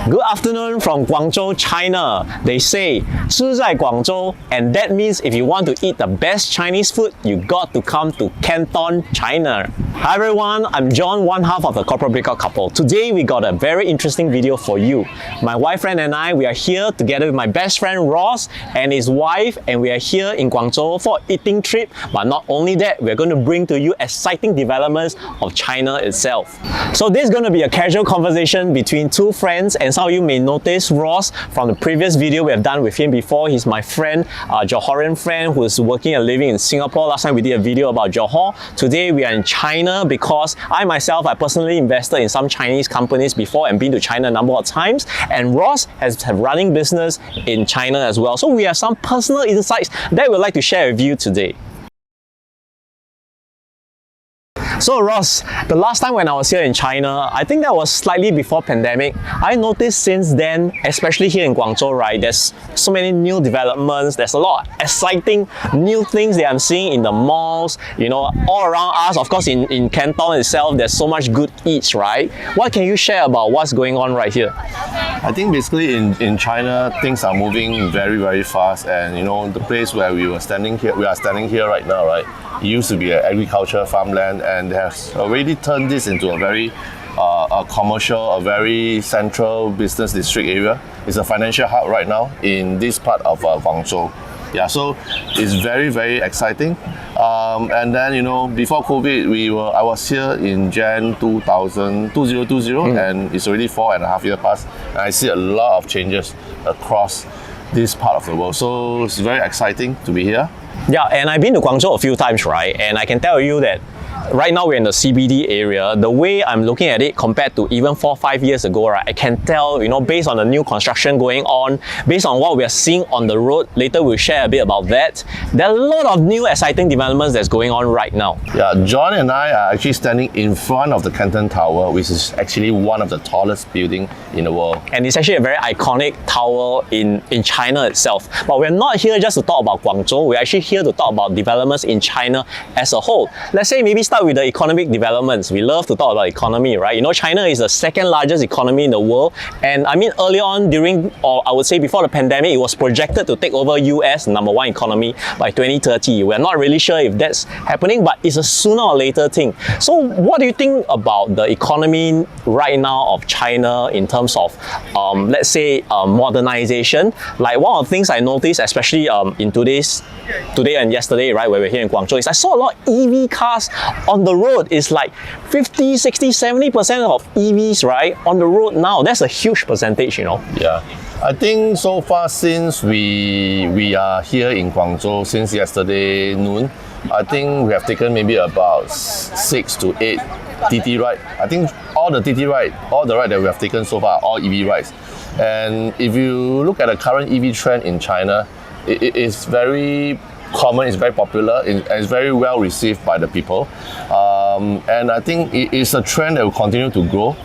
Good afternoon from Guangzhou, China. They say 吃在广州, and that means if you want to eat the best Chinese food, you got to come to Canton, China. Hi everyone, I'm John, one half of the Corporate Breakout Couple. Today we got a very interesting video for you. My wife Fran and I, we are here together with my best friend Ross and his wife, and we are here in Guangzhou for an eating trip. But not only that, we're going to bring to you exciting developments of China itself. So this is going to be a casual conversation between two friends, and some of you may notice Ross from the previous video we have done with him before. He's my friend, Johorian friend who's working and living in Singapore. Last time we did a video about Johor. Today we are in China because I personally invested in some Chinese companies before and been to China a number of times, and Ross has running business in China as well. So we have some personal insights that we'd like to share with you today. So Ross, the last time when I was here in China, I think that was slightly before pandemic. I noticed since then, especially here in Guangzhou, right, there's so many new developments, there's a lot of exciting new things that I'm seeing in the malls, you know, all around us. Of course, in Canton itself, there's so much good eats, right? What can you share about what's going on right here? I think basically in China, things are moving very, very fast, and you know, the place where we are standing here right now, right? It used to be an agriculture farmland, and has already turned this into a very a commercial, a very central business district area. It's a financial hub right now in this part of Guangzhou. Yeah, so it's very, very exciting. And then, you know, before COVID, I was here in Jan 2020, and it's already 4.5 years past, and I see a lot of changes across this part of the world. So it's very exciting to be here. Yeah, and I've been to Guangzhou a few times, right? And I can tell you that right now we're in the CBD area. The way I'm looking at it compared to even 4 or 5 years ago, right, I can tell, you know, based on the new construction going on, based on what we are seeing on the road, later we'll share a bit about that. There are a lot of new exciting developments that's going on right now. Yeah, John and I are actually standing in front of the Canton Tower, which is actually one of the tallest buildings in the world. And it's actually a very iconic tower in China itself. But we're not here just to talk about Guangzhou, we're actually here to talk about developments in China as a whole. Let's say maybe start with the economic developments. We love to talk about economy, right? You know, China is the second largest economy in the world, and I mean early on during, or I would say before the pandemic, it was projected to take over US #1 economy by 2030. We're not really sure if that's happening, but it's a sooner or later thing. So what do you think about the economy right now of China in terms of let's say modernization? Like one of the things I noticed, especially in today and yesterday, right, where we're here in Guangzhou, is I saw a lot of EV cars on the road. Is like 50, 60, 70% of EVs, right, on the road now. That's a huge percentage, you know. Yeah, I think so far since we are here in Guangzhou since yesterday noon, I think we have taken maybe about 6 to 8 TT rides. I think all the ride that we have taken so far are all EV rides. And if you look at the current EV trend in China, it is very common, it's very popular, and it's very well received by the people. And I think it is a trend that will continue to grow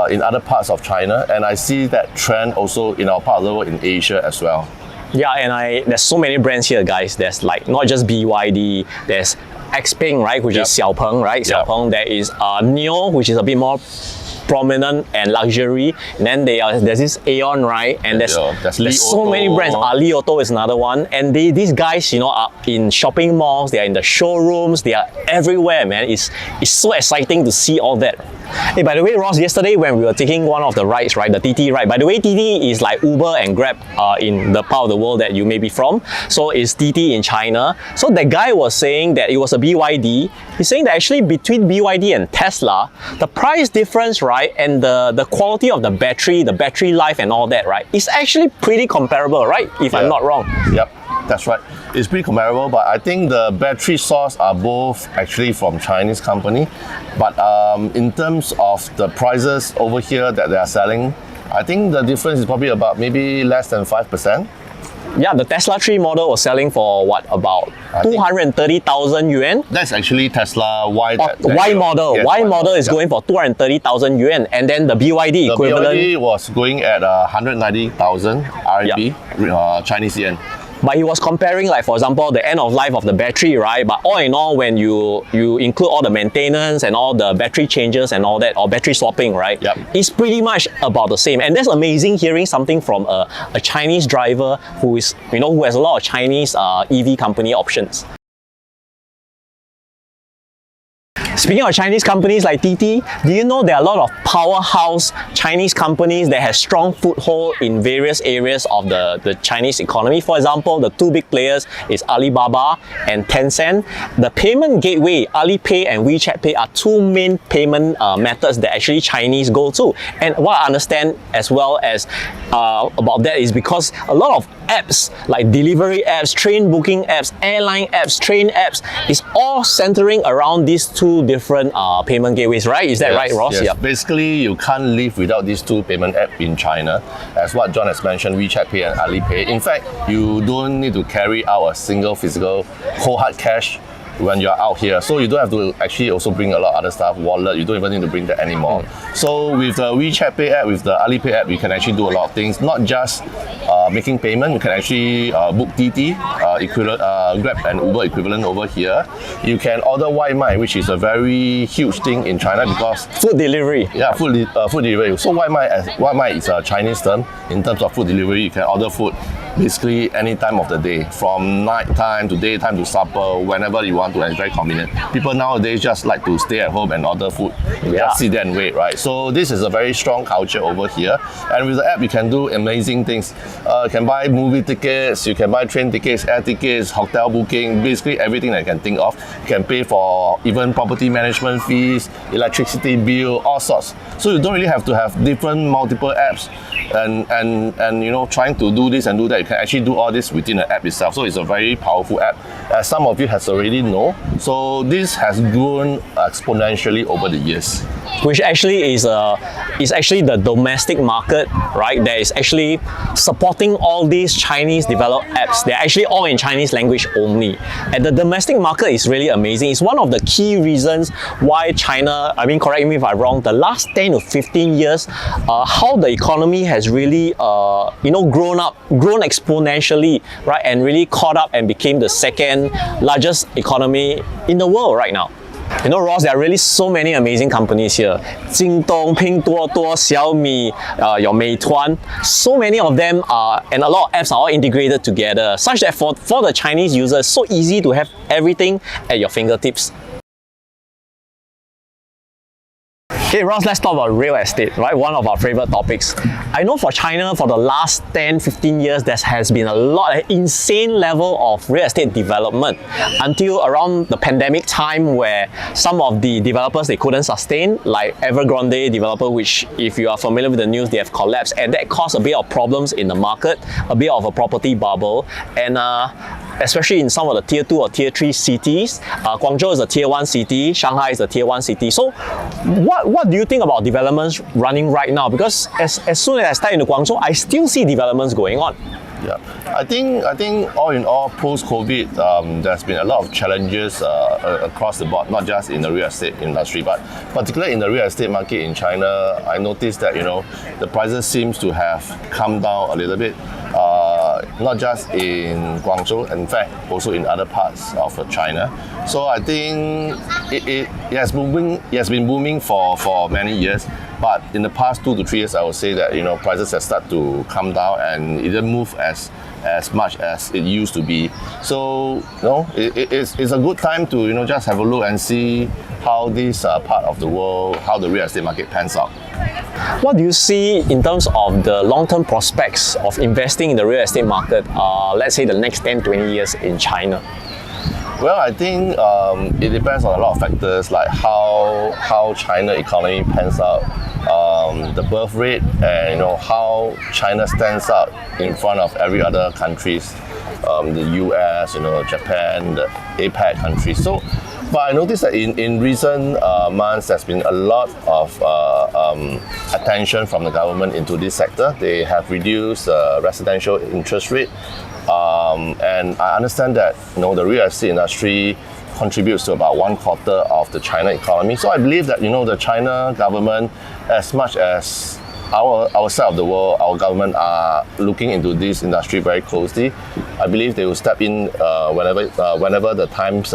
in other parts of China, and I see that trend also in our part of the world, in Asia as well. Yeah, and there's so many brands here, guys. There's like not just BYD, there's Xpeng, right, which is Xiaopeng, right? Xiaopeng. There is Neo, which is a bit more prominent and luxury, and then there's this Aeon, right, and there's so many brands. Li Auto is another one, and these guys, you know, are in shopping malls, they are in the showrooms, they are everywhere, man. It's so exciting to see all that. Hey, by the way, Ross, yesterday when we were taking one of the rides, right, the TT ride, by the way, TT is like Uber and Grab in the part of the world that you may be from, so it's TT in China. So that guy was saying that it was a BYD. He's saying that actually between BYD and Tesla, the price difference, right, and the quality of the battery life and all that, right, is actually pretty comparable, right, if I'm not wrong. Yep, that's right. It's pretty comparable, but I think the battery source are both actually from Chinese company. But in terms of the prices over here that they are selling, I think the difference is probably about maybe less than 5%. Yeah, the Tesla 3 model was selling for what, about 230,000 yuan? That's actually Tesla Y. Y model. Yes, Y model is going for 230,000 yuan, and then the BYD equivalent. The BYD was going at 190,000 RMB, Chinese yen. But he was comparing, like for example, the end of life of the battery, right? But all in all, when you include all the maintenance and all the battery changes and all that, or battery swapping, right? Yep. It's pretty much about the same. And that's amazing hearing something from a Chinese driver who is, who has a lot of Chinese EV company options. Speaking of Chinese companies like TT, do you know there are a lot of powerhouse Chinese companies that have strong foothold in various areas of the Chinese economy? For example, the two big players is Alibaba and Tencent. The payment gateway, Alipay and WeChat Pay, are two main payment methods that actually Chinese go to. And what I understand as well as about that is because a lot of apps like delivery apps, train booking apps, airline apps, train apps is all centering around these two different payment gateways, right? Is that right, Ross? Yes. Yep. Basically, you can't live without these two payment apps in China. As what John has mentioned, WeChat Pay and Alipay. In fact, you don't need to carry out a single physical cold hard cash when you're out here. So you don't have to actually also bring a lot of other stuff, wallet, you don't even need to bring that anymore. So with the WeChat Pay app, with the Alipay app, you can actually do a lot of things, not just making payment, you can actually book TT, Grab and Uber equivalent over here. You can order Waimai, which is a very huge thing in China because food delivery. Yeah, food delivery. So Waimai is a Chinese term in terms of food delivery. You can order food basically any time of the day, from night time to daytime to supper, whenever you want to, and it's very convenient. People nowadays just like to stay at home and order food. Just sit there and wait, right? So this is a very strong culture over here. And with the app, you can do amazing things. You can buy movie tickets, you can buy train tickets, air tickets, hotel booking, basically everything that you can think of. You can pay for even property management fees, electricity bill, all sorts. So you don't really have to have different multiple apps and trying to do this and do that. You can actually do all this within the app itself. So it's a very powerful app, as some of you has already know. So this has grown exponentially over the years. Which actually is actually the domestic market, right? That is actually supporting all these Chinese developed apps. They're actually all in Chinese language only. And the domestic market is really amazing. It's one of the key reasons why China, correct me if I'm wrong, the last 10 to 15 years, how the economy has really, grown exponentially, right? And really caught up and became the second largest economy in the world right now. Ross, there are really so many amazing companies here. Jingdong, Pinduoduo, Xiaomi, your Meituan. So many of them are, and a lot of apps are all integrated together, such that for the Chinese users, it's so easy to have everything at your fingertips. Okay, Ross, let's talk about real estate, right? One of our favorite topics. I know for China, for the last 10-15 years, there has been an insane level of real estate development until around the pandemic time where some of the developers, they couldn't sustain, like Evergrande developer, which if you are familiar with the news, they have collapsed, and that caused a bit of problems in the market, a bit of a property bubble, and especially in some of the tier 2 or tier 3 cities. Guangzhou is a tier 1 city, Shanghai is a tier 1 city. So what do you think about developments running right now? Because as soon as I start into Guangzhou, I still see developments going on. Yeah, I think all in all, post-COVID, there's been a lot of challenges across the board, not just in the real estate industry, but particularly in the real estate market in China. I noticed that the prices seems to have come down a little bit, not just in Guangzhou, in fact also in other parts of China. So I think it has been booming for many years. But in the past 2 to 3 years, I would say that prices have started to come down and it didn't move as much as it used to be. So it's a good time to just have a look and see how this part of the world, how the real estate market pans out. What do you see in terms of the long-term prospects of investing in the real estate market, let's say the next 10-20 years in China? Well, I think it depends on a lot of factors, like how China economy pans out, the birth rate, and how China stands out in front of every other countries, the US, Japan, the APAC countries. So, but I noticed that in recent months, there's been a lot of attention from the government into this sector. They have reduced residential interest rate. And I understand that the real estate industry contributes to about 1/4 of the China economy. So I believe that the China government, as much as our side of the world, our government are looking into this industry very closely. I believe they will step in whenever the times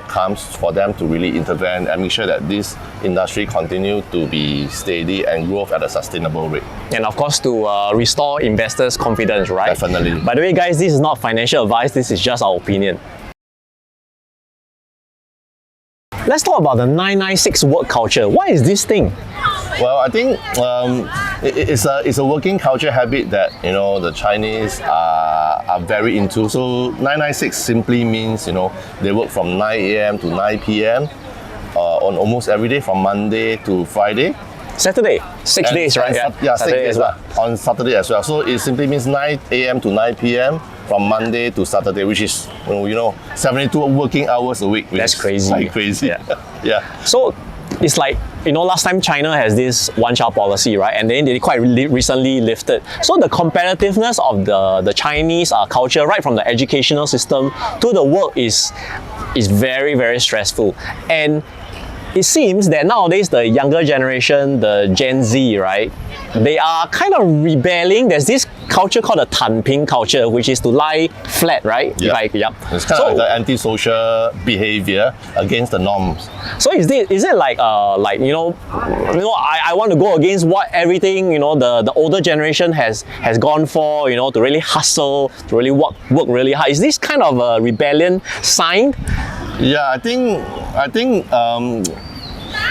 comes for them to really intervene and make sure that this industry continue to be steady and grow at a sustainable rate. And of course, to restore investors' confidence, right? Definitely. By the way, guys, this is not financial advice. This is just our opinion. Let's talk about the 996 work culture. What is this thing? Well, I think it's a working culture habit that the Chinese are very into. So 996 simply means they work from 9 a.m. to 9 p.m. On almost every day from Monday to Friday. Saturday, 6 days, right? Yeah, 6 days on Saturday as well. So it simply means 9 a.m. to 9 p.m. from Monday to Saturday, which is 72 working hours a week. That's crazy. Like crazy. Yeah. So it's like, last time China has this one-child policy, right? And then they quite recently lifted. So the competitiveness of the Chinese culture, right from the educational system to the work is very, very stressful. And it seems that nowadays the younger generation, the Gen Z, right, they are kind of rebelling. There's this culture called the Tanping culture, which is to lie flat, right? Yep. It's kind of like the antisocial behavior against the norms. So is it like I want to go against what everything the older generation has gone for, to really hustle, to really work really hard. Is this kind of a rebellion sign? Yeah, I think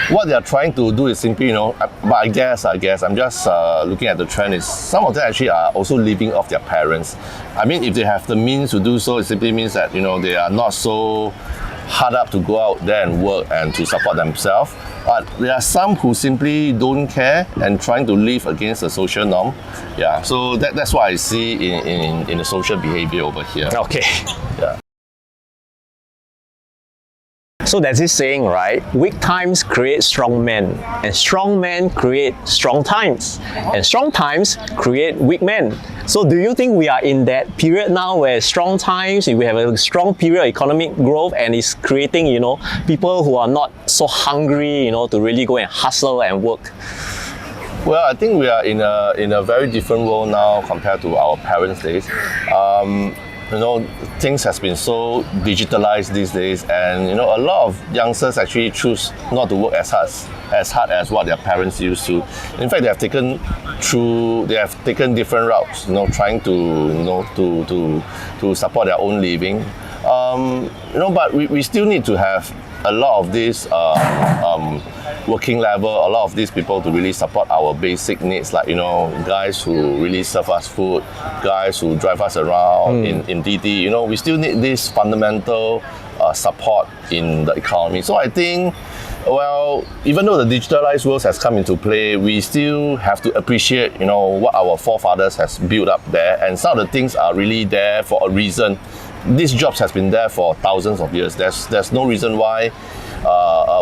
what they are trying to do is simply, but I guess I'm just looking at the trend is some of them actually are also living off their parents. I mean, if they have the means to do so, it simply means that, they are not so hard up to go out there and work and to support themselves. But there are some who simply don't care and trying to live against the social norm. Yeah, so that's what I see in the social behavior over here. Okay. Yeah. So there's this saying, right? Weak times create strong men, and strong men create strong times, and strong times create weak men. So do you think we are in that period now where strong times, we have a strong period of economic growth and it's creating, people who are not so hungry, to really go and hustle and work? Well, I think we are in a very different world now compared to our parents' days. Things has been so digitalized these days, and a lot of youngsters actually choose not to work as hard as what their parents used to. In fact, they have taken different routes, trying to support their own living. But we still need to have a lot of this working level, a lot of these people to really support our basic needs, like guys who really serve us food, guys who drive us around in DD. We still need this fundamental support in the economy. So I think, well, even though the digitalized world has come into play, we still have to appreciate what our forefathers has built up there, and some of the things are really there for a reason. These jobs has been there for thousands of years. There's no reason why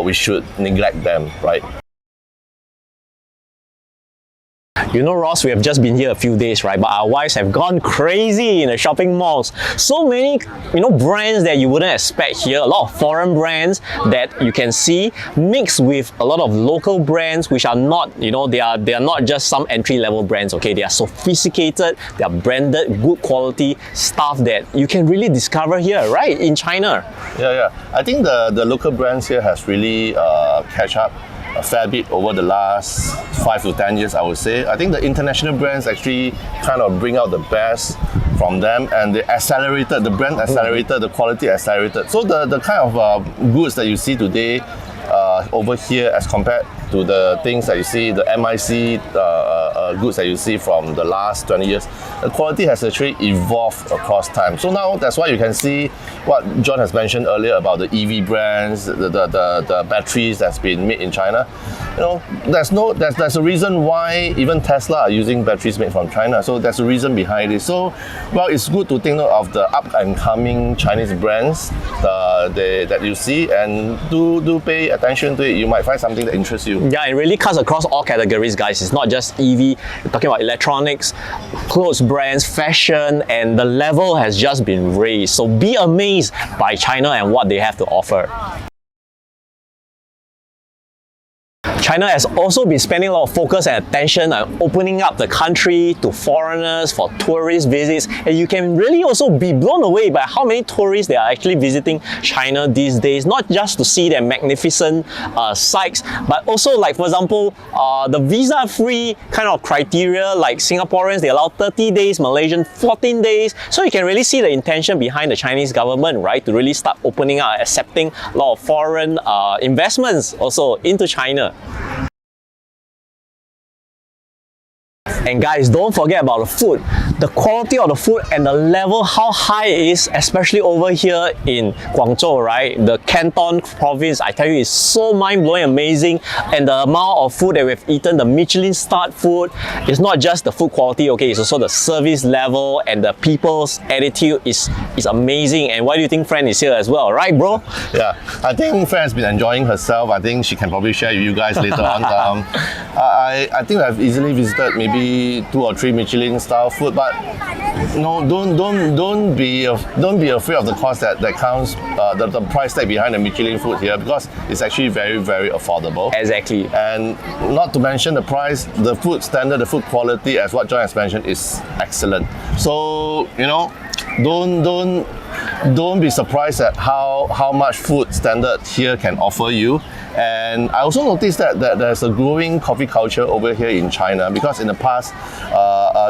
we should neglect them, right? Ross, we have just been here a few days, right? But our wives have gone crazy in the shopping malls. So many, brands that you wouldn't expect here. A lot of foreign brands that you can see mixed with a lot of local brands, which are not, they are not just some entry-level brands. Okay, they are sophisticated. They are branded, good quality stuff that you can really discover here, right, in China. Yeah. I think the local brands here has really catch up a fair bit over the last 5 to 10 years, I would say. I think the international brands actually kind of bring out the best from them, and they accelerated, the brand accelerated, the quality accelerated. So the kind of goods that you see today over here as compared to the things that you see, the MIC goods that you see from the last 20 years, the quality has actually evolved across time. So now that's why you can see what John has mentioned earlier about the EV brands, the batteries that's been made in China. There's a reason why even Tesla are using batteries made from China. So there's a reason behind it. So, well, it's good to think of the up and coming Chinese brands that you see, and do pay attention to it. You might find something that interests you. Yeah, it really cuts across all categories, guys. It's not just EV. We're talking about electronics, clothes brands, fashion, and the level has just been raised. So be amazed by China and what they have to offer. China has also been spending a lot of focus and attention on opening up the country to foreigners for tourist visits, and you can really also be blown away by how many tourists they are actually visiting China these days, not just to see their magnificent sights, but also, like for example, the visa-free kind of criteria. Like Singaporeans, they allow 30 days, Malaysian 14 days, so you can really see the intention behind the Chinese government, right, to really start opening up, accepting a lot of foreign investments also into China. And guys, don't forget about the food. The quality of the food and the level, how high it is, especially over here in Guangzhou, right? The Canton province, I tell you, is so mind-blowing, amazing. And the amount of food that we've eaten, the Michelin-starred food, is not just the food quality, okay? It's also the service level and the people's attitude is amazing. And why do you think Fran is here as well, right, bro? Yeah, I think Fran has been enjoying herself. I think she can probably share with you guys later on. I think I've easily visited maybe 2 or 3 Michelin style food, but no, don't be afraid of the cost that counts, the price tag behind the Michelin food here, because it's actually very, very affordable. Exactly. And not to mention the price, the food standard, the food quality, as what John has mentioned, is excellent. So you know, don't be surprised at how much food standard here can offer you. And I also noticed that there's a growing coffee culture over here in China, because in the past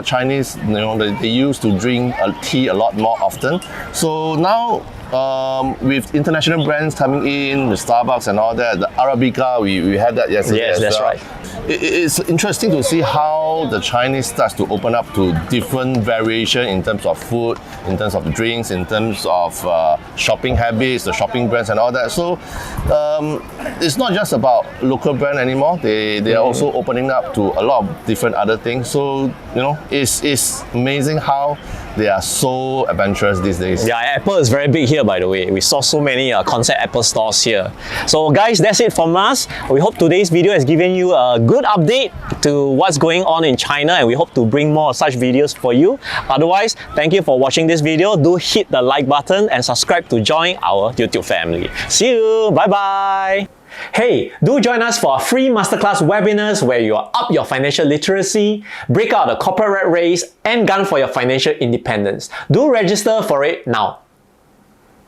Chinese, you know, they used to drink tea a lot more often. So now with international brands coming in, with Starbucks and all that, the Arabica, we had that yesterday. Yes, that's right. It's interesting to see how the Chinese starts to open up to different variation in terms of food, in terms of drinks, in terms of shopping habits, the shopping brands and all that. So it's not just about local brand anymore. They are also opening up to a lot of different other things. So you know, it's amazing how they are so adventurous these days. Yeah, Apple is very big here, by the way. We saw so many concept Apple stores here. So guys, that's it from us. We hope today's video has given you a good update to what's going on in China, and we hope to bring more such videos for you. Otherwise, thank you for watching this video. Do hit the like button and subscribe to join our YouTube family. See you. Bye bye. Hey, do join us for our free masterclass webinars where you are up your financial literacy, break out the corporate rat race, and gun for your financial independence. Do register for it now.